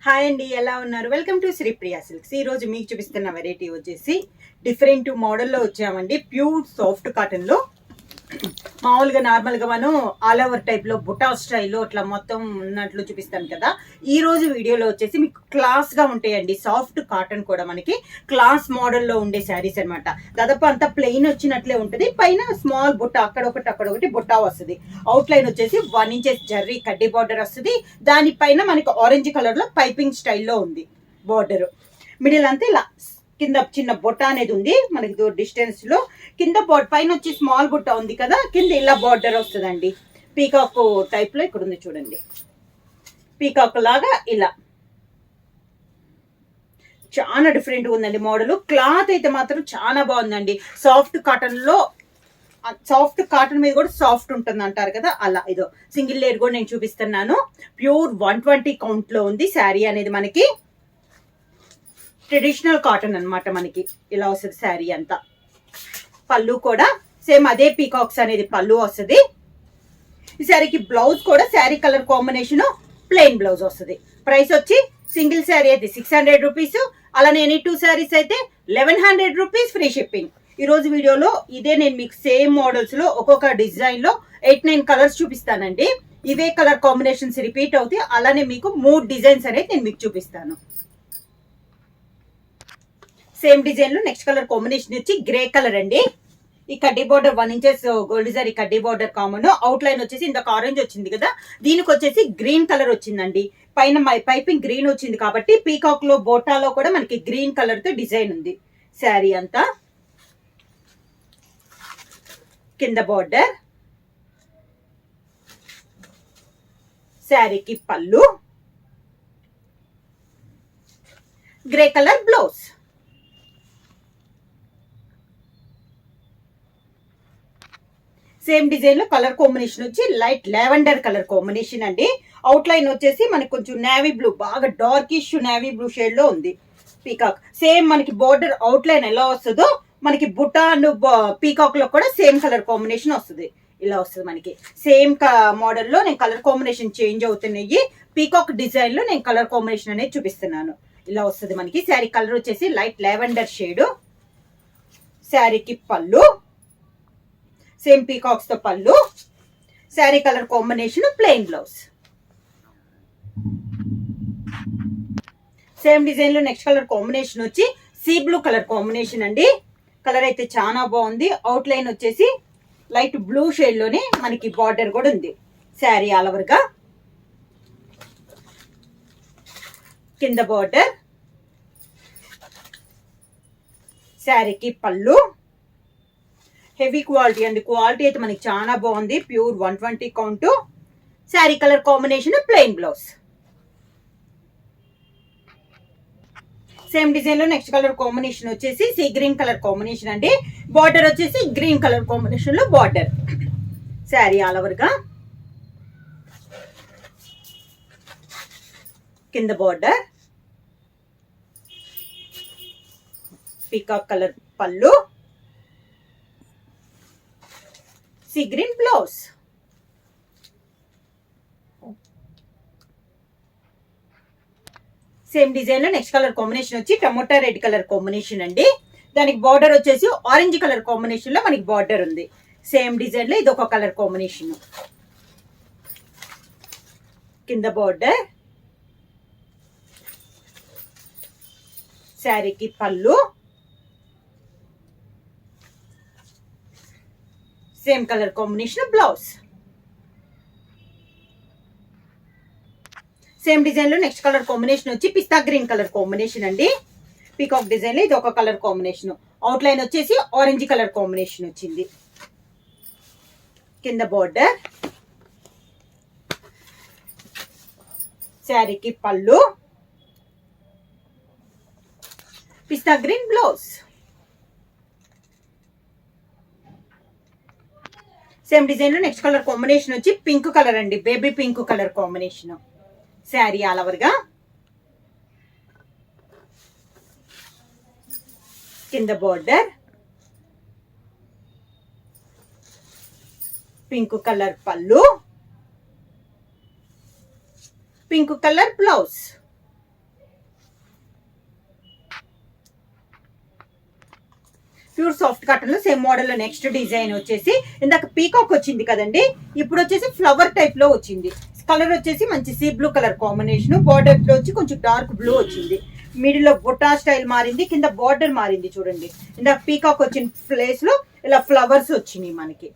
Hi అండి, ఎలా ఉన్నారు? Welcome to Sripriya silks. ఈ రోజు మీకు చూపిస్తున్న వెరైటీ వచ్చేసి డిఫరెంట్ మోడల్లో వచ్చామండి. ప్యూర్ సాఫ్ట్ కాటన్లో మామూలుగా నార్మల్గా మనం ఆల్ ఓవర్ టైప్లో బుటా స్టైల్లో అట్లా మొత్తం ఉన్నట్లు చూపిస్తాను కదా. ఈ రోజు వీడియోలో వచ్చేసి మీకు క్లాస్గా ఉంటాయండి. సాఫ్ట్ కాటన్ కూడా మనకి క్లాస్ మోడల్లో ఉండే శారీస్ అనమాట. దాదాపు అంతా ప్లెయిన్ వచ్చినట్లే ఉంటుంది. పైన స్మాల్ బుట్ట అక్కడొకటి బుట్టా వస్తుంది. అవుట్ లైన్ వచ్చేసి 1 ఇంచెస్ జర్రీ కడ్డీ బార్డర్ వస్తుంది. దానిపైన మనకి ఆరెంజ్ కలర్లో పైపింగ్ స్టైల్లో ఉంది బార్డర్. మిడిల్ అంతా ఇలా కింద చిన్న బొట్ట అనేది ఉంది మనకి డిస్టెన్స్ లో. కింద పైన వచ్చి స్మాల్ బుట్ట ఉంది కదా, కింద ఇలా బార్డర్ వస్తుందండి. పీకాక్ టైప్ లో ఇక్కడ ఉంది చూడండి, పీకాక్ లాగా ఇలా చాలా డిఫరెంట్ గా ఉందండి మోడల్. క్లాత్ అయితే మాత్రం చాలా బాగుందండి. సాఫ్ట్ కాటన్ లో, సాఫ్ట్ కాటన్ మీద కూడా సాఫ్ట్ ఉంటుంది అంటారు కదా, అలా ఇదో సింగిల్ లేయర్ కూడా నేను చూపిస్తున్నాను. ప్యూర్ 120 కౌంట్ లో ఉంది శారీ అనేది. మనకి ట్రెడిషనల్ కాటన్ అనమాట. మనకి ఇలా వస్తుంది శారీ అంతా. పళ్ళు కూడా సేమ్ అదే పీకాక్స్ అనేది పళ్ళు వస్తుంది. ఈ శారీకి బ్లౌజ్ కూడా sari colour combination plain blouse వస్తుంది. ప్రైస్ వచ్చి సింగిల్ శారీ అయితే 600 రూపీస్, అలానే ఎనీ 2 శారీస్ అయితే 1100 రూపీస్ ఫ్రీ షిప్పింగ్. ఈ రోజు వీడియోలో ఇదే నేను మీకు సేమ్ మోడల్స్ లో ఒక్కొక్క డిజైన్ లో 8-9 కలర్స్ చూపిస్తానండి. ఇవే కలర్ కాంబినేషన్స్ రిపీట్ అవుతాయి. అలానే మీకు 3 డిజైన్స్ అనేది నేను మీకు చూపిస్తాను. సేమ్ డిజైన్ లో నెక్స్ట్ కలర్ కాంబినేషన్ వచ్చి గ్రే కలర్ అండి. ఈ కడ్డీ బార్డర్ 1 ఇంచెస్ గోల్డ్ జరీ కడ్డీ బార్డర్ కామన్. అవుట్ లైన్ వచ్చేసి ఇందాక ఆరెంజ్ వచ్చింది కదా, దీనికి వచ్చేసి గ్రీన్ కలర్ వచ్చిందండి. పైన పైపింగ్ గ్రీన్ వచ్చింది కాబట్టి పీకాక్ లో బోటాలో కూడా మనకి గ్రీన్ కలర్ తో డిజైన్ ఉంది శారీ అంతా. కింద బార్డర్, శారీకి పళ్ళు, grey colour blouse. Same design లో కలర్ కాంబినేషన్ వచ్చి లైట్ లావెండర్ కలర్ కాంబినేషన్ అండి. అవుట్ లైన్ వచ్చేసి మనకి కొంచెం నేవీ బ్లూ, బాగా డార్కిష్ నేవీ బ్లూ షేడ్ లో ఉంది పీకాక్. సేమ్ మనకి బార్డర్ అవుట్ లైన్ ఎలా వస్తుందో మనకి బుటా అండ్ పీకాక్ లో కూడా సేమ్ కలర్ కాంబినేషన్ వస్తుంది. ఇలా వస్తుంది మనకి. సేమ్ మోడల్ లో నేను కలర్ కాంబినేషన్ చేంజ్ అవుతున్నాయి. పీకాక్ డిజైన్ లో నేను కలర్ కాంబినేషన్ అనేది చూపిస్తున్నాను. ఇలా వస్తుంది మనకి. శారీ కలర్ వచ్చేసి లైట్ లావెండర్ షేడ్. శారీకి పళ్ళు, సేమ్ పీకాక్స్ తో పళ్ళు, sari colour combination plain blouse. Same design లో నెక్స్ట్ కలర్ కాంబినేషన్ వచ్చి సీ బ్లూ కలర్ కాంబినేషన్ అండి. కలర్ అయితే చాలా బాగుంది. అవుట్ లైన్ వచ్చేసి లైట్ బ్లూ షేడ్ లోనే మనకి బార్డర్ కూడా ఉంది శారీ ఆల్ ఓవర్ గా. కింద బార్డర్, శారీకి పళ్ళు, హెవీ క్వాలిటీ అండి. క్వాలిటీ అయితే మనకి చాలా బాగుంది. Pure 120 count. Sari colour combination plain blouse. Same design లో నెక్స్ట్ కలర్ కాంబినేషన్ వచ్చేసి సీ గ్రీన్ కలర్ కాంబినేషన్ అండి. బార్డర్ వచ్చేసి గ్రీన్ కలర్ కాంబినేషన్ లో బార్డర్ శారీ ఆల్ ఓవర్ గా. కింద బార్డర్, పీకాక్ కలర్ పళ్ళు, sea green blouse. Same design లో నెక్స్ట్ కలర్ కాంబినేషన్ వచ్చి టమోటా రెడ్ కలర్ కాంబినేషన్ అండి. దానికి బార్డర్ వచ్చేసి ఆరెంజ్ కలర్ కాంబినేషన్ లో మనకి బార్డర్ ఉంది. సేమ్ డిజైన్ లో ఇది ఒక కలర్ కాంబినేషన్. కింద బార్డర్, శారీకి పళ్ళు, same colour combination blouse. Same design లో నెక్స్ట్ కలర్ కాంబినేషన్ వచ్చి పిస్తా గ్రీన్ కలర్ కాంబినేషన్ అండి. పీకాక్ డిజైన్ లో ఇది ఒక కలర్ కాంబినేషన్. అవుట్ లైన్ వచ్చేసి ఆరెంజ్ కలర్ కాంబినేషన్ వచ్చింది. కింద బార్డర్, శారీకి పళ్ళు, పిస్తా గ్రీన్ బ్లౌజ్. సేమ్ డిజైన్ లో నెక్స్ట్ కలర్ కాంబినేషన్ వచ్చి పింక్ కలర్ అండి. Baby pink colour combination sari all over గా. కింద బార్డర్, పింక్ కలర్ పళ్ళు, pink colour blouse. Pure soft cotton లో సేమ్ మోడల్ లో నెక్స్ట్ డిజైన్ వచ్చేసి ఇందాక పీకాక్ వచ్చింది కదండి, ఇప్పుడు వచ్చేసి ఫ్లవర్ టైప్ లో వచ్చింది. కలర్ వచ్చేసి మంచి sea blue colour combination, border లో వచ్చి కొంచెం డార్క్ బ్లూ వచ్చింది, మిడిల్ లో బుట్టా స్టైల్ మారింది, కింద బార్డర్ మారింది చూడండి. ఇందాక పీకాక్ వచ్చిన ప్లేస్ లో ఇలా ఫ్లవర్స్ వచ్చినాయి మనకి.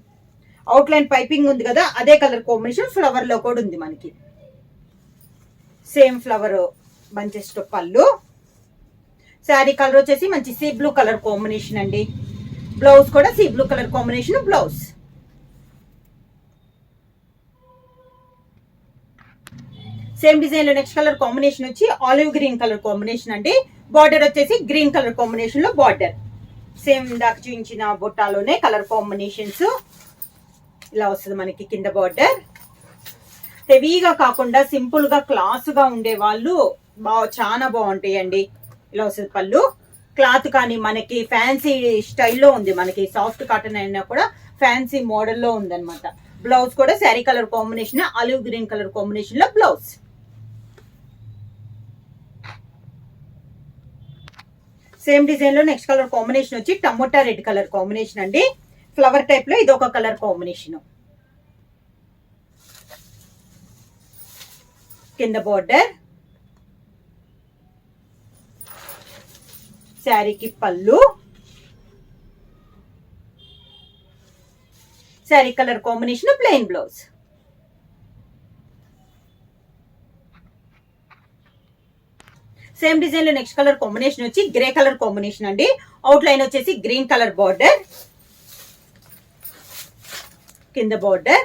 అవుట్ లైన్ పైపింగ్ ఉంది కదా, అదే కలర్ కాంబినేషన్ ఫ్లవర్ లో కూడా ఉంది మనకి. సేమ్ ఫ్లవర్ బంచెస్ తో పళ్ళు. శారీ కలర్ వచ్చేసి మంచి సీ బ్లూ కలర్ కాంబినేషన్ అండి. బ్లౌజ్ కూడా sea blue colour combination blouse. Same design లో నెక్స్ట్ కలర్ కాంబినేషన్ వచ్చి ఆలివ్ గ్రీన్ కలర్ కాంబినేషన్ అండి. బార్డర్ వచ్చేసి గ్రీన్ కలర్ కాంబినేషన్ లో బార్డర్. సేమ్ ఇందాక చూపించిన బుట్టాలోనే కలర్ కాంబినేషన్స్ ఇలా వస్తుంది మనకి. కింద బార్డర్ హెవీగా కాకుండా సింపుల్ గా క్లాస్ గా ఉండే వాళ్ళు చాలా బాగుంటాయండి. ఇలా వస్తుంది పళ్ళు. క్లాత్ కానీ మనకి ఫ్యాన్సీ స్టైల్లో ఉంది, మనకి సాఫ్ట్ కాటన్ అయినా కూడా ఫ్యాన్సీ మోడల్లో ఉందన్నమాట. బ్లౌజ్ కూడా sari colour combination olive green colour combination లో బ్లౌజ్. సేమ్ డిజైన్ లో నెక్స్ట్ కలర్ కాంబినేషన్ వచ్చి టమోటా రెడ్ కలర్ కాంబినేషన్ అండి. ఫ్లవర్ టైప్ లో ఇది ఒక కలర్ కాంబినేషన్. కింద బార్డర్, శారీకి పళ్ళు, sari colour combination plain blouse. Same design లో నెక్స్ట్ కలర్ కాంబినేషన్ వచ్చి గ్రే కలర్ కాంబినేషన్ అండి. అవుట్ లైన్ వచ్చేసి గ్రీన్ కలర్ బార్డర్, కింద బార్డర్,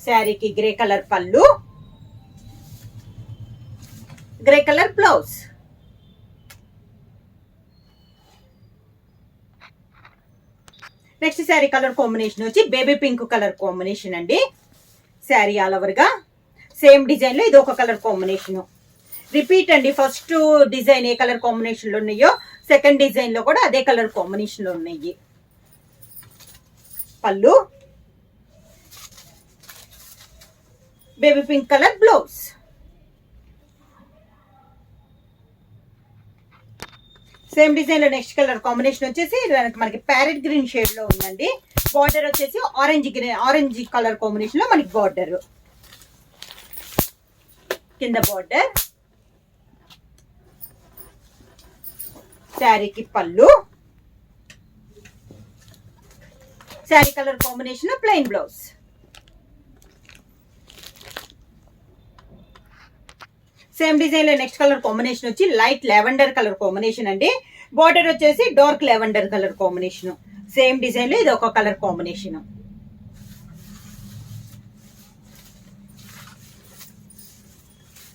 శారీకి గ్రే కలర్ పళ్ళు, grey colour blouse. Next sari colour combination వచ్చి బేబీ పింక్ కలర్ కాంబినేషన్ అండి. శారీ ఆల్ ఓవర్ గా సేమ్ డిజైన్ లో ఇది ఒక కలర్ కాంబినేషన్. రిపీట్ అండి, ఫస్ట్ డిజైన్ ఏ కలర్ కాంబినేషన్ లో ఉన్నాయో సెకండ్ డిజైన్ లో కూడా అదే కలర్ కాంబినేషన్ లో ఉన్నాయి. పళ్ళు, baby pink colour blouse. Same design లో నెక్స్ట్ కలర్ కాంబినేషన్ వచ్చేసి మనకి ప్యారెట్ గ్రీన్ షేడ్ లో ఉందండి. బార్డర్ వచ్చేసి ఆరెంజ్ కలర్ కాంబినేషన్ లో మనకి బార్డర్. కింద బార్డర్, శారీకి పళ్ళు, sari colour combination plain blouse. Same design లో నెక్స్ట్ కలర్ కాంబినేషన్ వచ్చి లైట్ లెవెండర్ కలర్ కాంబినేషన్ అండి. బార్డర్ వచ్చేసి dark lavender colour combination. Same design లో ఇది ఒక కలర్ కాంబినేషన్.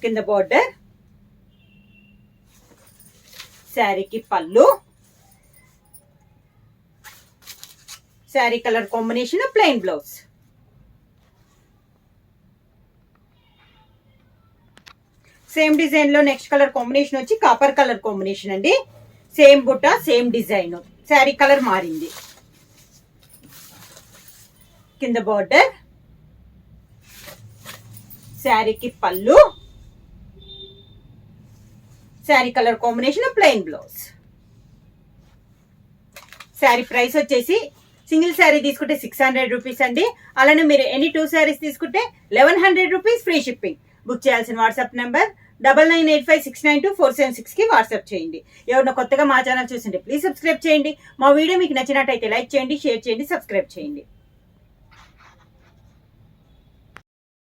కింద బార్డర్, శారీకి పళ్ళు, sari colour combination plain blouse. Same design లో నెక్స్ట్ కలర్ కాంబినేషన్ వచ్చి కాపర్ కలర్ కాంబినేషన్ అండి. సేమ్ బుట్ట సేమ్ డిజైన్, శారీ కలర్ మారింది. కింద బార్డర్, శారీకి పళ్ళు, sari colour combination plain blouse. Sari price వచ్చేసి సింగిల్ శారీ తీసుకుంటే 600 రూపీస్ అండి. అలానే మీరు ఎనీ 2 శారీస్ తీసుకుంటే 1100 రూపీస్ ఫ్రీ షిప్పింగ్. బుక్ చేయాల్సిన వాట్సాప్ నెంబర్ 9985692476 కి వాట్సాప్ చేయండి. ఎవరైనా కొత్తగా మా ఛానల్ చూసింటే ప్లీజ్ సబ్స్క్రైబ్ చేయండి. మా వీడియో మీకు నచ్చినట్టయితే లైక్ చేయండి, షేర్ చేయండి, సబ్స్క్రైబ్ చేయండి.